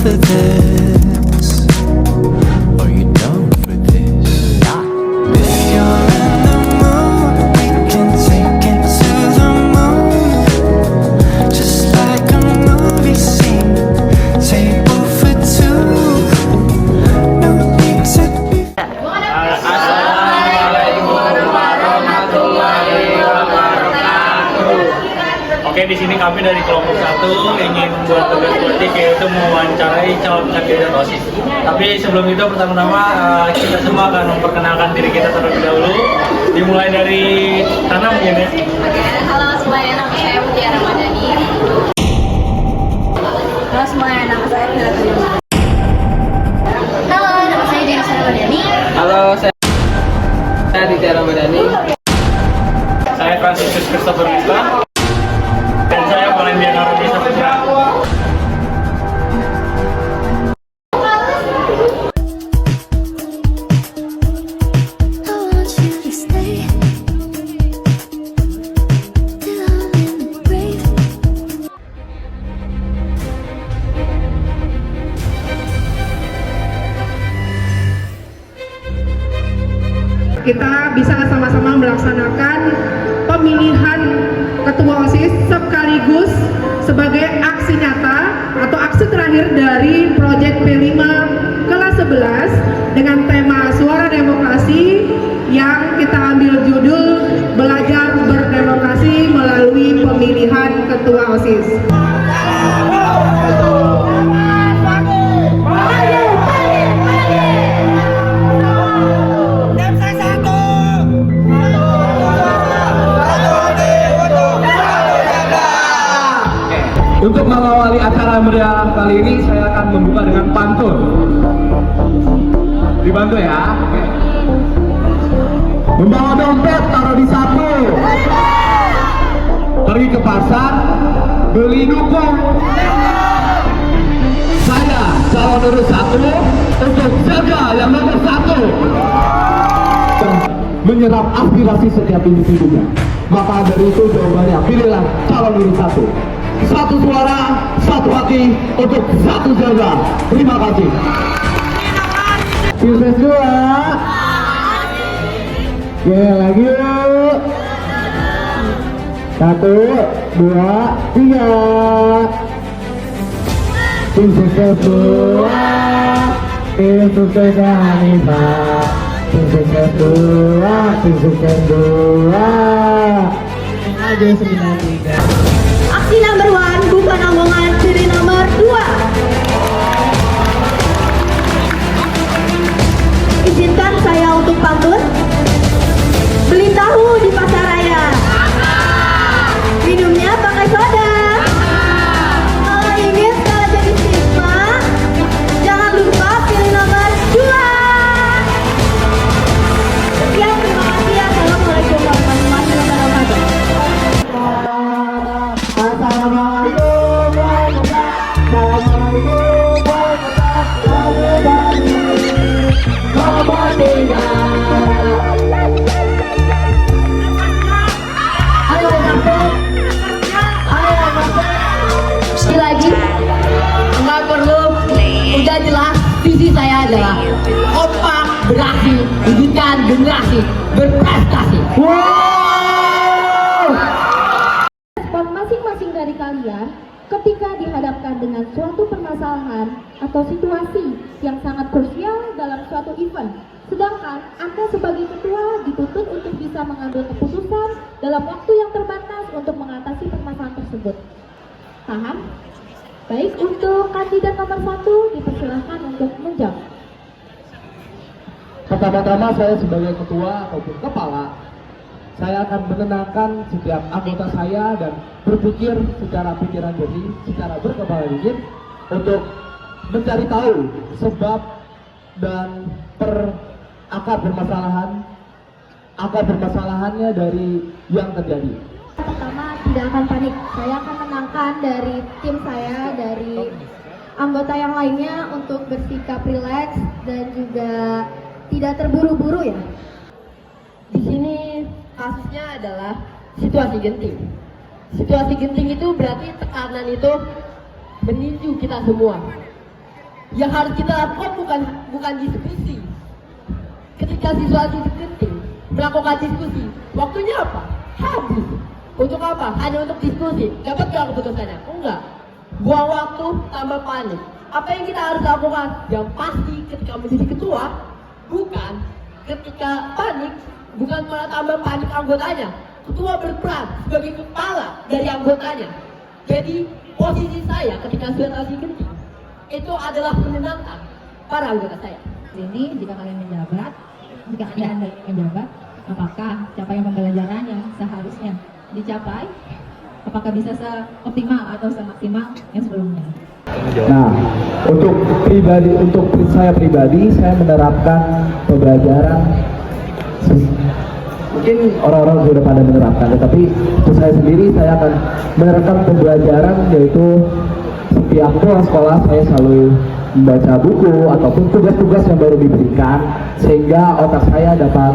for this? Are you down for this? If you're in the mood, we can take it to the moon. Just like a movie scene, table for two. No need to be. Oke, di sini kami dari kelompok 1 ingin buat tugas politik, yaitu mewawancarai calon kandidat OSIS. Tapi sebelum itu pertama-tama kita semua akan memperkenalkan diri kita terlebih dahulu. Dimulai dari Tanah mungkin ya. Halo semuanya, nama saya Mutiara Ramadhani. Halo semuanya, nama saya Mutiara Ramadhani. Halo, nama saya Dina Ramadhani. Halo, saya Dina Ramadhani. Saya Franciscus Christopher Wisla. Dan saya Valentina Nordisa Putra. Kita bisa sama-sama melaksanakan pemilihan ketua OSIS sekaligus sebagai aksi nyata atau aksi terakhir dari proyek P5 kelas 11 dengan tema Suara Demokrasi yang kita ambil judul Belajar Berdemokrasi Melalui Pemilihan Ketua OSIS. Untuk mengawali acara meriah kali ini, saya akan membuka dengan pantun. Dibantu ya. Membawa dompet taruh di saku. Pergi ke pasar, beli dukung. Saya calon nomor 1 untuk jaga yang nomor 1. Menyerap aspirasi setiap individunya. Maka dari itu jawabannya, pilihlah calon nomor 1. Satu suara, satu hati untuk satu jaga. Terima kasih. Pilpres 2. Oke, lagi yuk. 1, 2, 3. Tim sukses 2. Tim sukses Hanifah. Tim sukses 2. Tim sukses 2. Aja 93. Aksi nomor 1 bukan omongan dari nomor 2. Izinkan saya untuk pantun. Beli tahu di pasar raya. Minumnya pakai soda. Kalau ingin skala jadi stigma, jangan lupa pilih nomor 2. Sekian, terima kasih. Assalamualaikum warahmatullahi wabarakatuh. Lagi nggak perlu, udah jelas visi saya adalah kompak, beraksi, wujudkan generasi berprestasi. Respon masing-masing dari kalian ketika dihadapkan dengan suatu permasalahan atau situasi yang sangat krusial dalam suatu event. Sedangkan Anda sebagai ketua dituntut untuk bisa mengambil keputusan dalam waktu yang terbatas untuk mengatasi permasalahan tersebut. Paham? Baik, untuk kandidat nomor 1 dipersilahkan untuk menjawab. Pertama-tama saya sebagai ketua ataupun kepala, saya akan menenangkan setiap anggota saya dan berpikir secara pikiran jernih, secara berkepala dingin untuk mencari tahu sebab dan akar permasalahannya dari yang terjadi. Pertama, tidak akan panik. Saya akan menenangkan dari tim saya, dari anggota yang lainnya untuk bersikap rileks dan juga tidak terburu-buru ya. Di sini kasusnya adalah situasi genting. Situasi genting itu berarti tekanan itu meninju kita semua. Yang harus kita lakukan bukan diskusi. Ketika situasi genting, melakukan diskusi, waktunya apa? Habis. Untuk apa? Hanya untuk diskusi. Dapat gak keputusannya? Enggak. Buang waktu, tambah panik. Apa yang kita harus lakukan? Yang pasti ketika menjadi ketua, bukan ketika panik, bukan malah tambah panik anggotanya. Ketua berperan sebagai kepala dari anggotanya. Jadi posisi saya ketika situasi genting itu adalah menenangkan para anggota saya. Ini jika kalian menjabat, apakah capaian pembelajaran yang seharusnya dicapai, apakah bisa seoptimal atau semaksimal yang sebelumnya? Nah, untuk saya pribadi, saya menerapkan pembelajaran. Mungkin orang-orang sudah pada menerapkan, tetapi untuk saya sendiri, saya akan menerapkan pembelajaran, yaitu setiap pulang sekolah saya selalu membaca buku ataupun tugas-tugas yang baru diberikan, sehingga otak saya dapat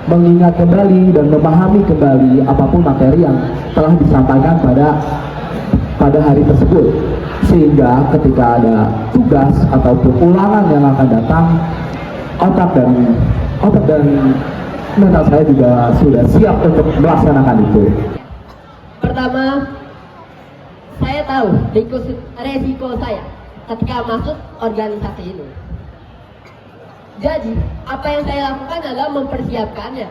mengingat kembali dan memahami kembali apapun materi yang telah disampaikan pada hari tersebut, sehingga ketika ada tugas ataupun ulangan yang akan datang, otak dan mental saya juga sudah siap untuk melaksanakan itu. Pertama, saya tahu resiko saya ketika masuk organisasi ini. Jadi, apa yang saya lakukan adalah mempersiapkannya.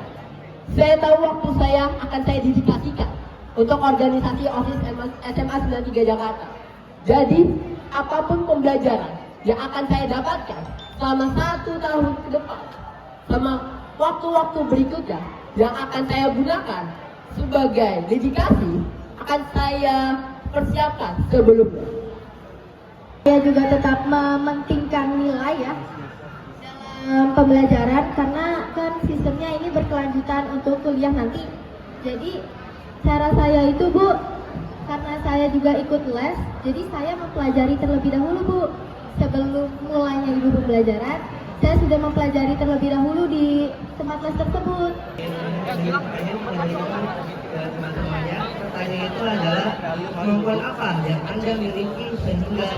Saya tahu waktu saya akan saya dedikasikan untuk organisasi OSIS SMA 93 Jakarta. Jadi, apapun pembelajaran yang akan saya dapatkan selama 1 tahun ke depan, sama waktu-waktu berikutnya yang akan saya gunakan sebagai dedikasi, akan saya persiapkan sebelumnya. Saya juga tetap mementingkan nilai ya dalam pembelajaran, karena kan sistemnya ini berkelanjutan untuk kuliah nanti. Jadi cara saya itu Bu, karena saya juga ikut les, jadi saya mempelajari terlebih dahulu Bu. Sebelum mulainya ibu pembelajaran, saya sudah mempelajari terlebih dahulu di tempat les tersebut. Teman-temannya, pertanyaan itu adalah kemampuan apa yang Anda miliki sehingga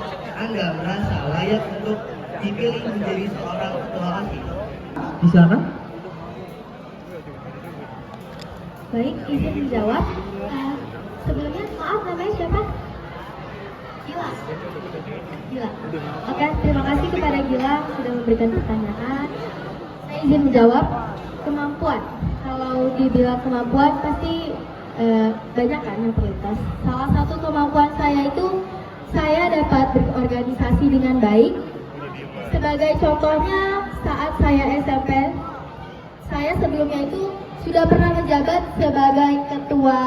Anda merasa layak untuk dipilih menjadi seorang ketua OSIS? Silakan. Baik, izin menjawab. Sebelumnya maaf, namanya siapa? Gila. Oke, terima kasih kepada Gila sudah memberikan pertanyaan. Saya izin menjawab. Kemampuan. Kalau dibilang kemampuan pasti banyak kan yang terlintas. Salah satu kemampuan saya itu saya dapat berorganisasi dengan baik. Sebagai contohnya, saat saya SMP, saya sebelumnya itu sudah pernah menjabat sebagai ketua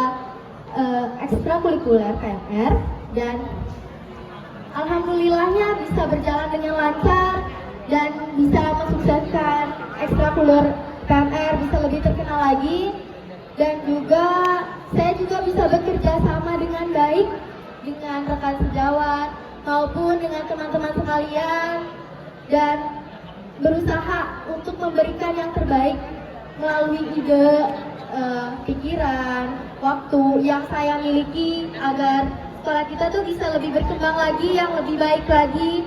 ekstrakurikuler KMR, dan alhamdulillahnya bisa berjalan dengan lancar dan bisa mensukseskan ekstrakurikuler KMR bisa lebih terkenal lagi, dan juga saya juga bisa bekerja sama dengan baik dengan rekan sejawat maupun dengan teman-teman sekalian, dan berusaha untuk memberikan yang terbaik melalui ide, pikiran, waktu yang saya miliki agar sekolah kita tuh bisa lebih berkembang lagi, yang lebih baik lagi,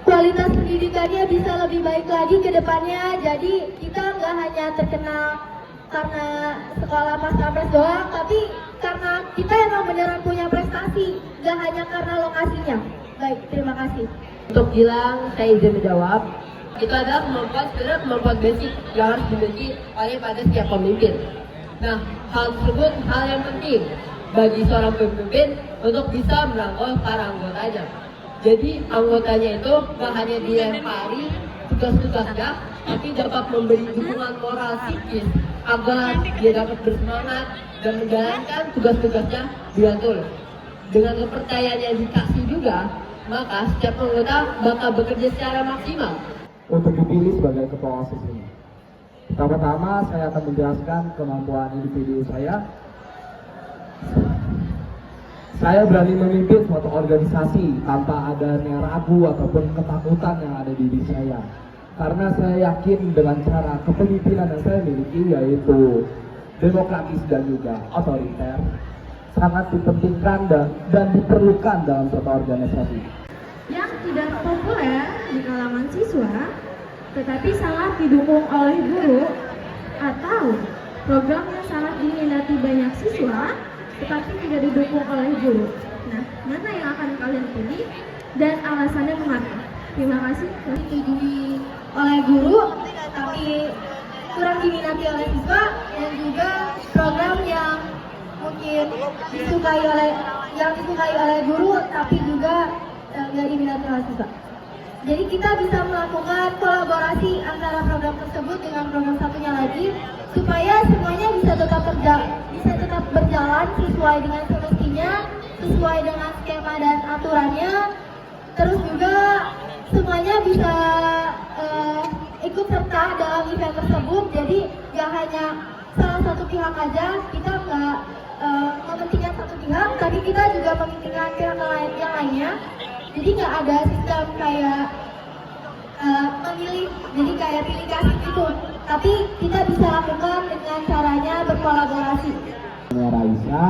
kualitas pendidikannya bisa lebih baik lagi ke depannya. Jadi kita nggak hanya terkenal karena sekolah pas pampres doang, tapi karena kita emang beneran punya prestasi, nggak hanya karena lokasinya. Baik, terima kasih. Untuk Gilang, saya izin menjawab. Itu adalah sebenarnya kemampuan basic yang harus dimiliki oleh pada setiap pemimpin. Nah, hal tersebut hal yang penting bagi seorang pemimpin untuk bisa merangkul para anggotanya. Jadi anggotanya itu gak hanya dilempari tugas-tugasnya, tapi dapat memberi dukungan moral psikis agar dia dapat bersemangat dan menjalankan tugas-tugasnya dengan tulus. Dengan kepercayaan yang dikasih juga, maka setiap anggota bakal bekerja secara maksimal. Untuk dipilih sebagai ketua OSIS ini, pertama-tama saya akan menjelaskan kemampuan individu saya. Saya berani memimpin suatu organisasi tanpa adanya ragu ataupun ketakutan yang ada di diri saya. Karena saya yakin dengan cara kepemimpinan yang saya miliki, yaitu demokratis dan juga otoriter, sangat dipentingkan dan diperlukan dalam suatu organisasi. yang tidak populer di kalangan siswa, tetapi sangat didukung oleh guru, atau program yang sangat diminati banyak siswa, tetapi tidak didukung oleh guru. Nah, mana yang akan kalian pilih dan alasannya mengapa? Terima kasih. Disetujui oleh guru tapi kurang diminati oleh siswa, dan juga program yang mungkin disukai oleh guru tapi juga nggak diminati oleh siswa. Jadi kita bisa melakukan kolaborasi antara program tersebut dengan program satunya lagi supaya semuanya bisa tetap berjalan sesuai dengan semestinya, sesuai dengan skema dan aturannya. Terus juga semuanya bisa ikut serta dalam event tersebut. Jadi gak hanya salah satu pihak aja, kita nggak mementingkan satu pihak, tapi kita juga mementingkan pihak yang lainnya. Jadi nggak ada sistem kayak memilih, jadi kayak pilih kasih gitu. Tapi kita bisa lakukan dengan caranya berkolaborasi. Raisa,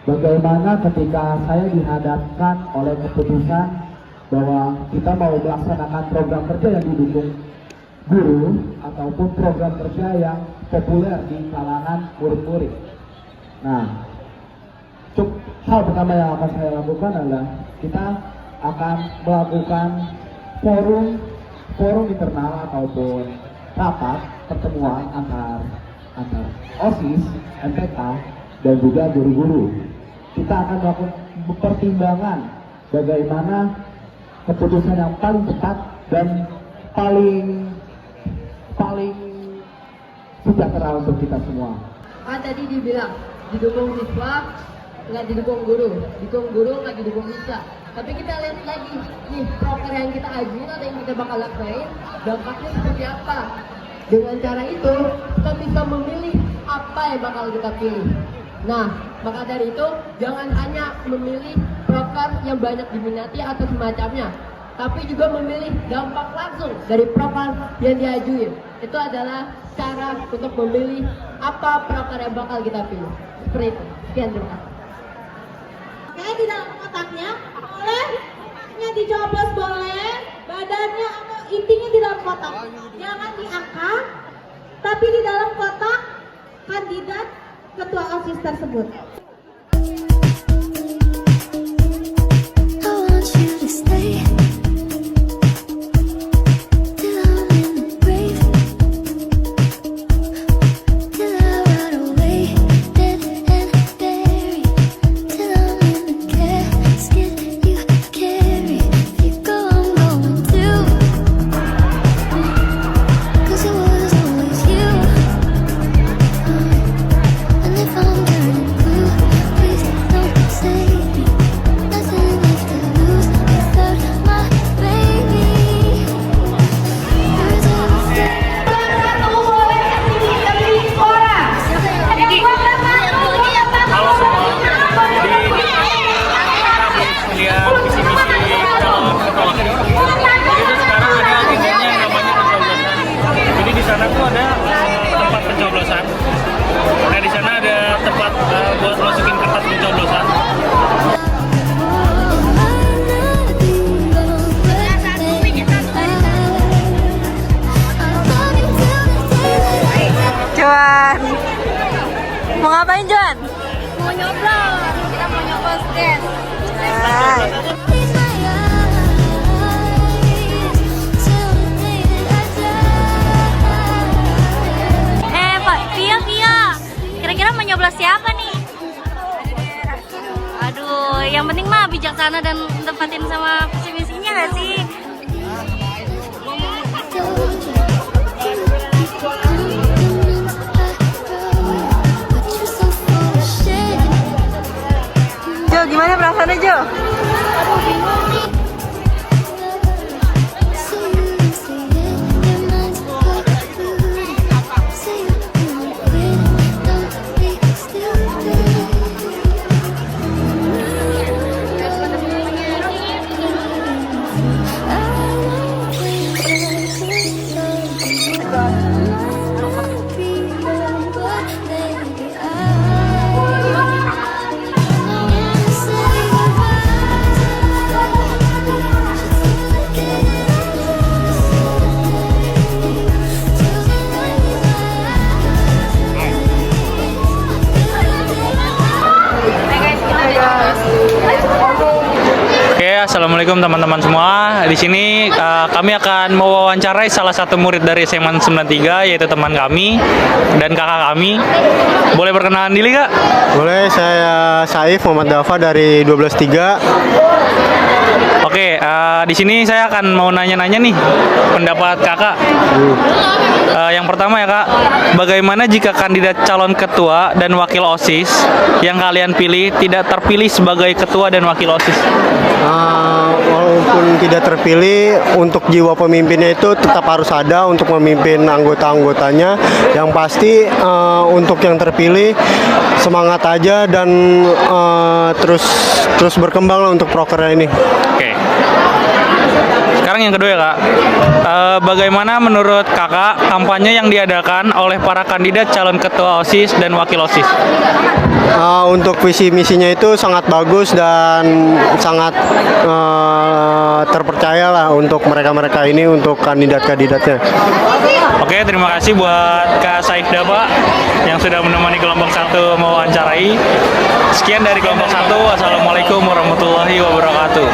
bagaimana ketika saya dihadapkan oleh keputusan bahwa kita mau melaksanakan program kerja yang didukung guru ataupun program kerja yang populer di kalangan murid-murid. Nah, hal pertama yang akan saya lakukan adalah kita akan melakukan forum internal ataupun rapat pertemuan antar OSIS, MTK, dan juga guru-guru. Kita akan melakukan pertimbangan bagaimana keputusan yang paling tepat dan paling sejahtera untuk kita semua. Tadi dibilang didukung siswa, nggak didukung guru nggak didukung siswa. Tapi kita lihat lagi nih proker yang kita ajuin atau yang kita bakal lakuin, dampaknya seperti apa. Dengan cara itu kita bisa memilih apa yang bakal kita pilih. Nah, maka dari itu jangan hanya memilih proker yang banyak diminati atau semacamnya, tapi juga memilih dampak langsung dari proker yang diajuin. Itu adalah cara untuk memilih apa proker yang bakal kita pilih. Seperti itu. Sekian, terima kasih. Oke, di dalam kotaknya boleh dicoblos, boleh badannya atau intinya di dalam kotak, jangan diangkat, tapi di dalam kotak kandidat ketua OSIS tersebut. I want you to stay till I'm in the grave, till I rot away, dead and buried, till I'm in the casket you carry. If you go, I'm going too, 'cause it was always you. And if I'm turning blue, please don't save me. Nothing left to lose without my baby. Words of Halo semua, jadi kita lihat visi misi calon ketua OSIS. Jadi sekarang ada agendanya yang namanya pencoblosan. Jadi di sana tuh ada tempat pencoblosan. Nah di sana ada tempat buat masukin kertas pencoblosan. Juan, mau ngapain Juan? Mau nyoblos, kita mau nyoblos guys. Please my eyes till the day that I die. Pak, Via, kira-kira mau nyoblos siapa nih? Aduh, yang penting mah bijaksana dan tempatin sama visi misinya nggak sih? Jo, gimana perasaannya Jo? Assalamualaikum teman-teman semua. Di sini kami akan mewawancarai salah satu murid dari SMA 93, yaitu teman kami dan kakak kami. Boleh perkenalan diri, Kak? Boleh, saya Saif Muhammad Dafa dari 12.3. Oke, di sini saya akan mau nanya-nanya nih pendapat kakak. Yang pertama ya Kak, bagaimana jika kandidat calon ketua dan wakil OSIS yang kalian pilih tidak terpilih sebagai ketua dan wakil OSIS? Walaupun tidak terpilih, untuk jiwa pemimpinnya itu tetap harus ada untuk memimpin anggota-anggotanya. Yang pasti untuk yang terpilih semangat aja dan terus berkembang lah untuk prokernya ini. Oke. Sekarang yang kedua ya Kak, bagaimana menurut kakak kampanye yang diadakan oleh para kandidat calon ketua OSIS dan wakil OSIS? Untuk visi misinya itu sangat bagus dan sangat terpercaya lah untuk mereka-mereka ini, untuk kandidat-kandidatnya. Oke, terima kasih buat Kak Saif Dafa yang sudah menemani kelompok 1 mewawancarai. Sekian dari kelompok 1. Wassalamualaikum warahmatullahi wabarakatuh.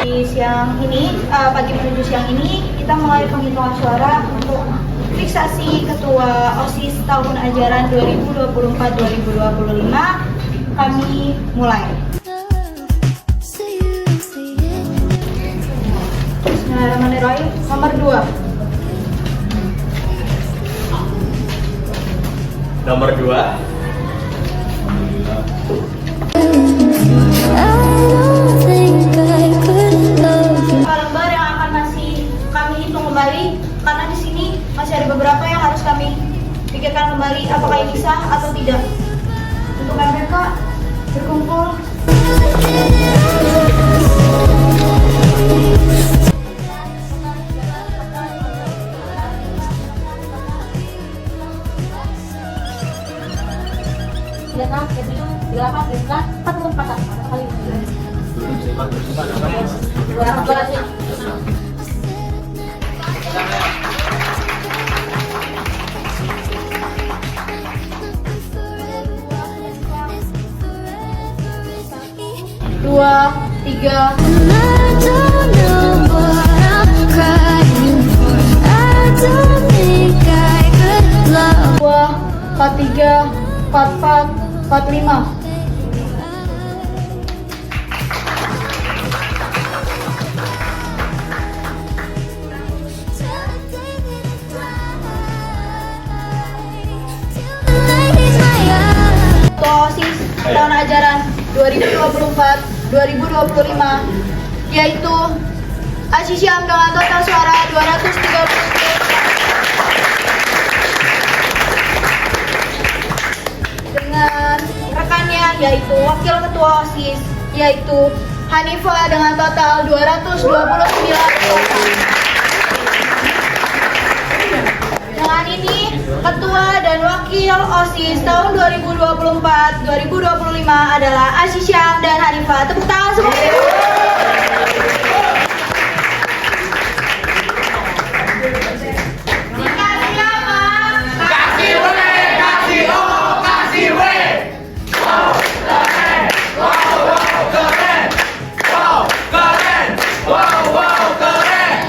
Di siang ini, pagi menuju siang ini, kita mulai penghitungan suara untuk fiksasi ketua OSIS tahun ajaran 2024-2025. Kami mulai. Bismillahirrahmanirrahim. Nomor 2. Nomor 2. Lembar yang akan masih kami hitung kembali, karena di sini masih ada beberapa yang harus kami pikirkan kembali apakah ini sah atau tidak. Untuk MPK berkumpul. Dua, tiga. Dua, 43, 44, 45. OSIS tahun ajaran 2024-2025 yaitu Aziz Syam dengan total suara 230 dengan rekannya yaitu wakil ketua OSIS yaitu Hanifah dengan total 229. Dengan ini, ketua dan wakil OSIS tahun 2024-2025 adalah Aziz Syam dan Hanifah. Tepuk tangan semuanya. Dikasih apa? Kasih W, kasih O, kasih W. Wow, keren. Wow, wow, keren. Wow, keren. Wow, wow, keren.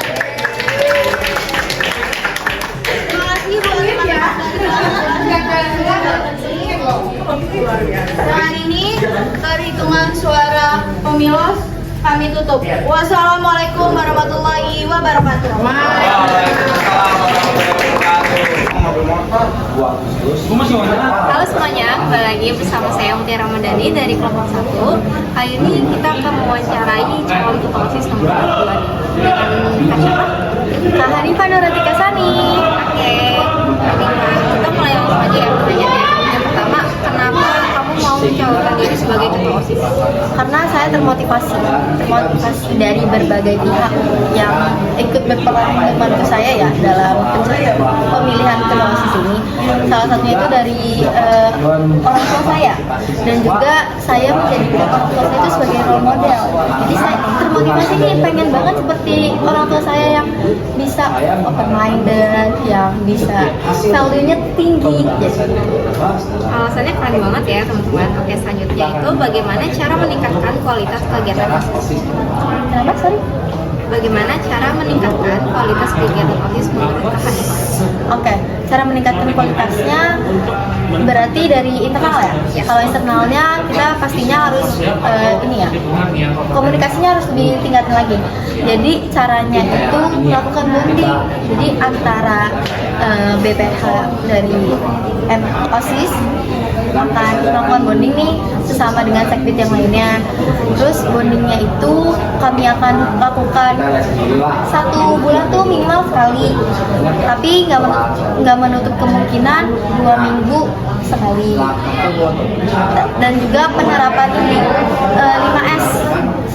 Dengan ini perhitungan suara pemilos kami tutup. Wassalamualaikum warahmatullahi wabarakatuh. Halo semuanya, kembali lagi bersama saya Mutiara Ramadhani dari kelompok 1. Kali ini kita akan mewawancarai calon ketua OSIS nomor 2 dengan Kak Hanifah Nuratika Sani. Oke, kita mulai langsung aja ya pertanyaannya. Yang pertama, kenapa kamu mau mencalonkan diri sebagai ketua OSIS? Karena saya termotivasi dari berbagai pihak yang ikut berperan membantu saya ya dalam pemilihan ketua OSIS ini. Salah satunya itu dari orang tua saya, dan juga saya menjadikan orang tua saya itu sebagai role model. Jadi saya termotivasi nih, pengen banget seperti orang tua saya yang bisa open minded, yang bisa value-nya tinggi. Jadi Alasannya keren banget ya teman-teman. Oke, selanjutnya itu bagaimana cara meningkatkan kualitas kegiatan OSIS. kenapa sorry? Bagaimana cara meningkatkan kualitas kegiatan OSIS menurut Kak Hanifah? Oke, cara meningkatkan kualitasnya berarti dari internal ya. Kalau internalnya kita pastinya harus ini ya, komunikasinya harus lebih tingkatin lagi. Jadi caranya itu melakukan bonding. Jadi antara BPH dari OSIS akan melakukan bonding nih sesama dengan sekbid yang lainnya. Terus bondingnya itu kami akan lakukan 1 bulan tuh minimal sekali, tapi nggak menutup kemungkinan 2 minggu sekali. Dan juga penerapan ini 5S,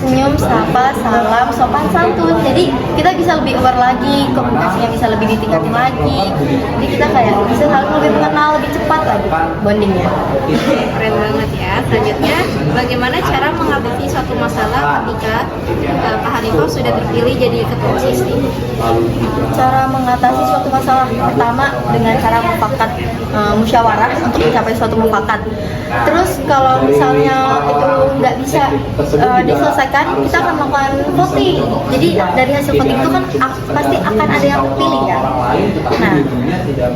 senyum, sapa, salam, sopan santun. Jadi kita bisa lebih aware lagi, komunikasinya bisa lebih ditingkatin lagi. Jadi kita kayak bisa saling lebih mengenal lebih cepat lagi bondingnya. Keren banget ya. Selanjutnya, bagaimana cara mengatasi suatu masalah ketika Kak Hanifah sudah terpilih jadi ketua OSIS nih? Cara mengatasi suatu masalah pertama dengan cara mufakat, musyawarah untuk mencapai suatu mufakat. Terus kalau misalnya itu nggak bisa diselesaikan, kita akan melakukan voting. Jadi dari hasil voting itu kan pasti akan ada yang terpilih ya. Nah,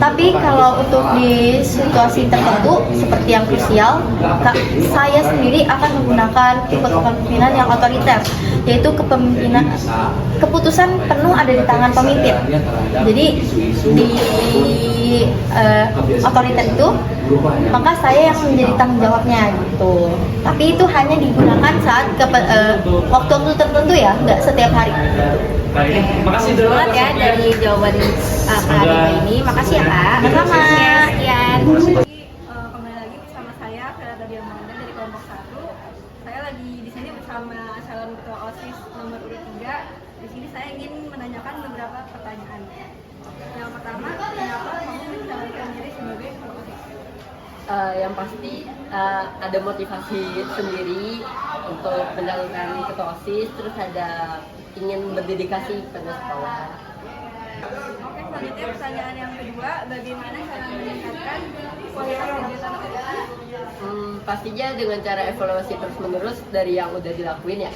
tapi kalau untuk di situasi tertentu seperti yang krusial, saya sendiri akan menggunakan tipe kepemimpinan yang otoriter, yaitu kepemimpinan keputusan penuh ada di tangan pemimpin. Jadi di otoriter itu maka saya yang menjadi tanggung jawabnya gitu. Tapi itu hanya digunakan saat waktu-waktu tertentu ya, nggak setiap hari. Makasih banget ya dari jawaban Kak Hanifah ini. Makasih ya Kak. Sama-sama. Sekian. Kembali lagi bersama saya Vera Tadiamanda dari kelompok 1. Saya lagi di sini bersama calon ketua OSIS nomor urut 3. Di sini saya ingin menanyakan beberapa pertanyaan. Yang pertama, kenapa kamu mencalonkan diri sebagai ketua OSIS? Yang pasti ada motivasi sendiri untuk mencalonkan ketua OSIS, terus ada ingin berdedikasi pada sekolah. Oke, selanjutnya pertanyaan yang kedua, bagaimana cara meningkatkan kualitas kegiatan OSIS? Pastinya dengan cara evaluasi terus-menerus dari yang udah dilakuin ya.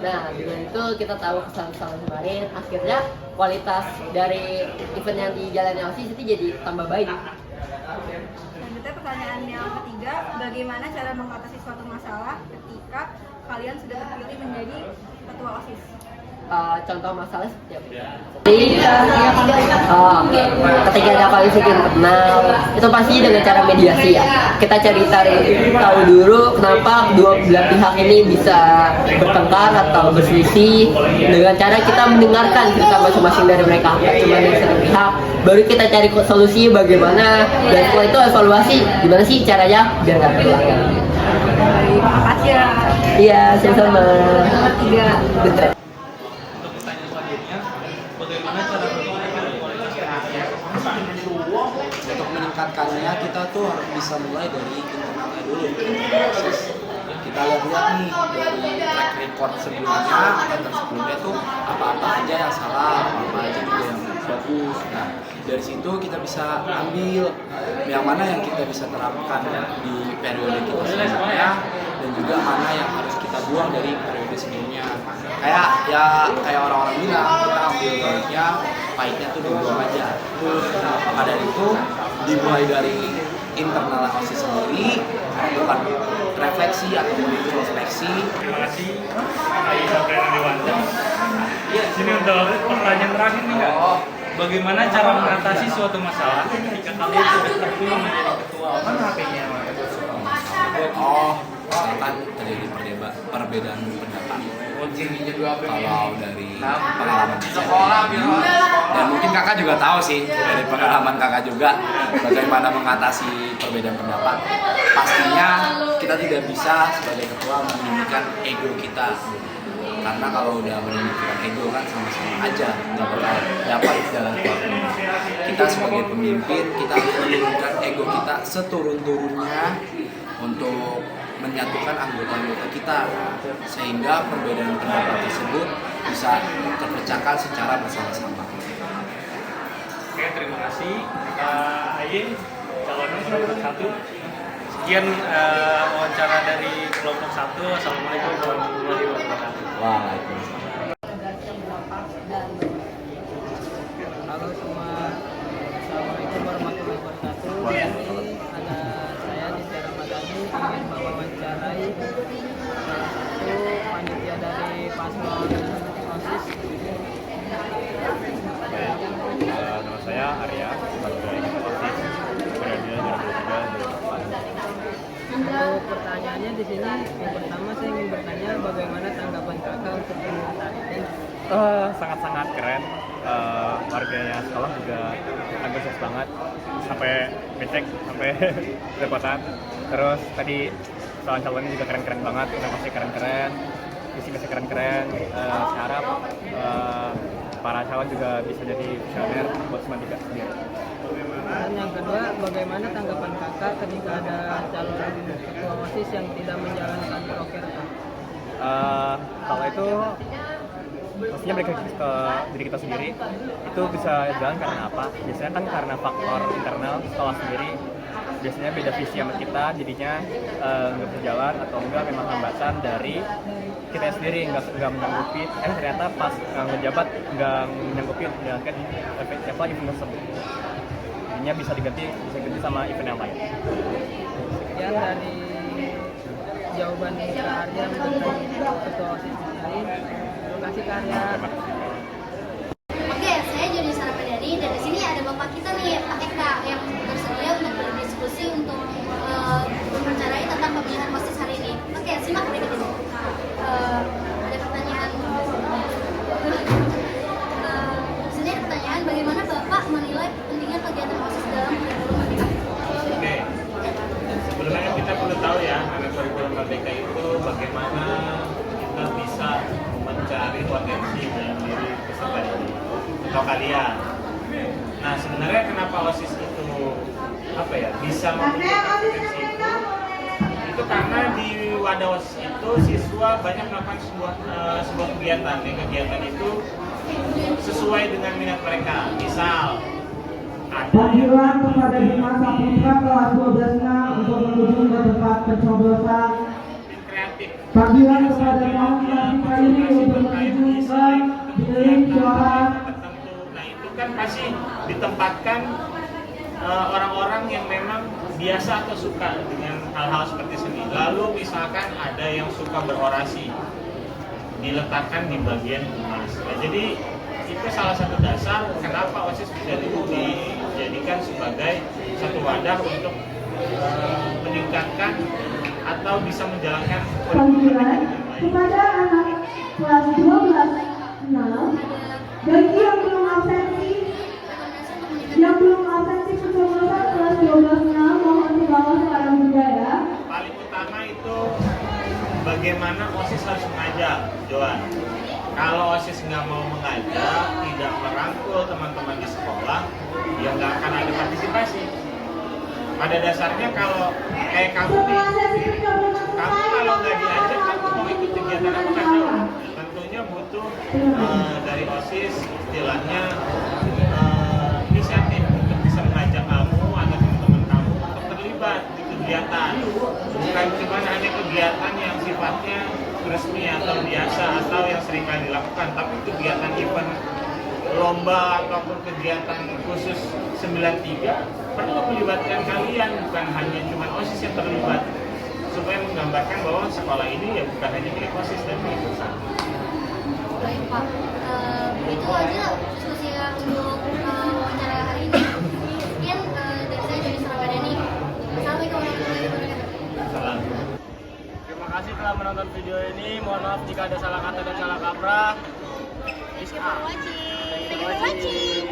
Nah, dengan itu kita tahu kesalahan-kesalahan kemarin, akhirnya kualitas dari event yang dijalani OSIS itu jadi tambah baik. Selanjutnya pertanyaan yang ketiga, bagaimana cara mengatasi suatu masalah ketika kalian sudah terpilih menjadi ketua OSIS? Contoh masalah seperti apa? Ketika ada koalisi internal, itu pasti dengan cara mediasi ya. Kita cari tahu dulu kenapa dua belah pihak ini bisa bertengkar atau berselisih. Dengan cara kita mendengarkan cerita masing-masing dari mereka, tidak cuma dari satu pihak. Baru kita cari solusi bagaimana, dan setelah itu evaluasi gimana sih caranya biar nggak terulang. Baik, makasih ya. Iya, sama-sama. Nomor 3. Betul. Untuk meningkatkannya kita tuh harus bisa mulai dari internalnya dulu. Kita lihat nih dari track record sebelumnya, angkatan sebelumnya tuh apa-apa aja yang salah, apa aja juga yang bagus. Nah, dari situ kita bisa ambil yang mana yang kita bisa terapkan di periode kita selanjutnya, dan juga mana yang harus kita buang dari periode sebelumnya. Kayak orang-orang bilang, kita ambil baiknya, pahitnya tuh dibuang aja. Maka dari itu dimulai dari internal OSIS sendiri, melakukan refleksi atau introspeksi. Terima kasih Kak Dewanta. Ya, sini untuk pertanyaan terakhir nih Kak. Bagaimana cara mengatasi suatu masalah ketika kalian sudah terpilih menjadi ketua? Mana HP-nya? Misalkan terjadi perbedaan pendapat. Kalau dari pengalaman sekolah, dan mungkin kakak juga tahu sih dari pengalaman kakak juga bagaimana mengatasi perbedaan pendapat. Pastinya kita tidak bisa sebagai ketua menunjukkan ego kita, karena kalau udah menunjukkan ego kan sama-sama aja nggak bakal dapat jalan keluar. Kita sebagai pemimpin kita harus menunjukkan ego kita seturun-turunnya untuk menyatukan anggota-anggota kita, sehingga perbedaan pendapat tersebut bisa terpecahkan secara bersama-sama. Oke, terima kasih Ayin, calon nomor 1. Sekian wawancara dari kelompok 1. Assalamualaikum warahmatullahi wabarakatuh. Waalaikumsalam. Halo semua, Assalamualaikum warahmatullahi wabarakatuh. Ini ada saya di Ramadhani ingin mewawancarai salah satu panitia dari paslon OSIS. Nama saya Arya, sebagai OSIS periode 2023-2024. Untuk pertanyaannya di sini, yang pertama saya ingin bertanya bagaimana tanggapan kakak untuk pemerintahan ini? Sangat-sangat keren. Warganya sekolah juga antusias banget, sampai becek, sampai repotan. Terus tadi calon-calonnya juga keren-keren banget, udah pasti keren-keren, visi-misi keren-keren. Saya harap para calon juga bisa jadi visioner buat Semantika sendiri. Dan yang kedua, bagaimana tanggapan kakak ketika ada calon ketua OSIS yang tidak menjalankan proker? Kalau itu pastinya balik ke diri kita sendiri, itu bisa jalan karena apa? Biasanya kan karena faktor internal sekolah sendiri, biasanya beda visi sama kita, jadinya nggak bisa jalan, atau enggak memang hambatan dari kita sendiri, nggak menyanggupi, ternyata pas ngejabat nggak menyanggupi menjalankan event tersebut, jadinya bisa diganti sama event yang lain. Sekian dari jawaban Kak Arya mengenai ketua OSIS ini. Terima kasih Kak Arya. Oke, saya Joni Saramadani dan di sini ada bapak kita nih, Pak Eka, yang bersedia untuk berdiskusi untuk mempercarai tentang pemilihan OSIS hari ini. Oke, simak berikut ini. Ada pertanyaan. Di sini ada pertanyaan, bagaimana Bapak menilai pentingnya kegiatan OSIS dalam kurikulum Merdeka? Oke, sebelumnya kita perlu tahu ya, anak kurikulum Merdeka itu bagaimana kita bisa mencari potensi dalam diri peserta didik atau kalian. Nah, sebenarnya kenapa OSIS itu bisa memiliki potensi itu karena di wadah OSIS itu siswa banyak melakukan sebuah kegiatan. Yang kegiatan itu sesuai dengan minat mereka. Misal panggilan kepada Dimas Saputra kelas 12A untuk menuju ke tempat pencoblosan. Panggilan kepada Muhammad Kairi untuk menuju ke bilik suara. Nah, itu kan pasti ditempatkan orang-orang yang memang biasa atau suka dengan hal-hal seperti seni. Lalu misalkan ada yang suka berorasi, diletakkan di bagian humas. Nah, jadi itu salah satu dasar kenapa OSIS bisa dijadikan sebagai satu wadah untuk meningkatkan atau bisa menjalankan Panggilan kepada anak kelas 12A bagi yang belum absensi pencoblosan kelas 12A mohon di bawah sekarang juga ya. Paling utama itu bagaimana OSIS harus mengajak, Joan. Kalau OSIS nggak mau mengajak, tidak merangkul teman-teman di sekolah, ya nggak akan ada partisipasi. Pada dasarnya kalau kayak kamu nih, kamu kalau nggak diajak, kamu mau ikut kegiatan apa kan tahu. Tentunya butuh dari OSIS istilahnya inisiatif untuk bisa mengajak kamu atau teman-teman kamu untuk terlibat di kegiatan. Bukan cuma hanya kegiatan yang sifatnya resmi atau biasa atau yang sering kali dilakukan, tapi kegiatan event lomba ataupun kegiatan khusus 93 perlu melibatkan kalian, bukan hanya cuma OSIS yang terlibat, supaya menggambarkan bahwa sekolah ini ya bukan hanya milik OSIS dan milik bersama. Baik Pak, itu aja diskusi untuk wawancara hari ini. Sekian dari saya Joni Saramadani. Assalamualaikum warahmatullahi wabarakatuh. Salam. Terima kasih telah menonton video ini. Mohon maaf jika ada salah kata dan salah kaprah. Thank you for watching.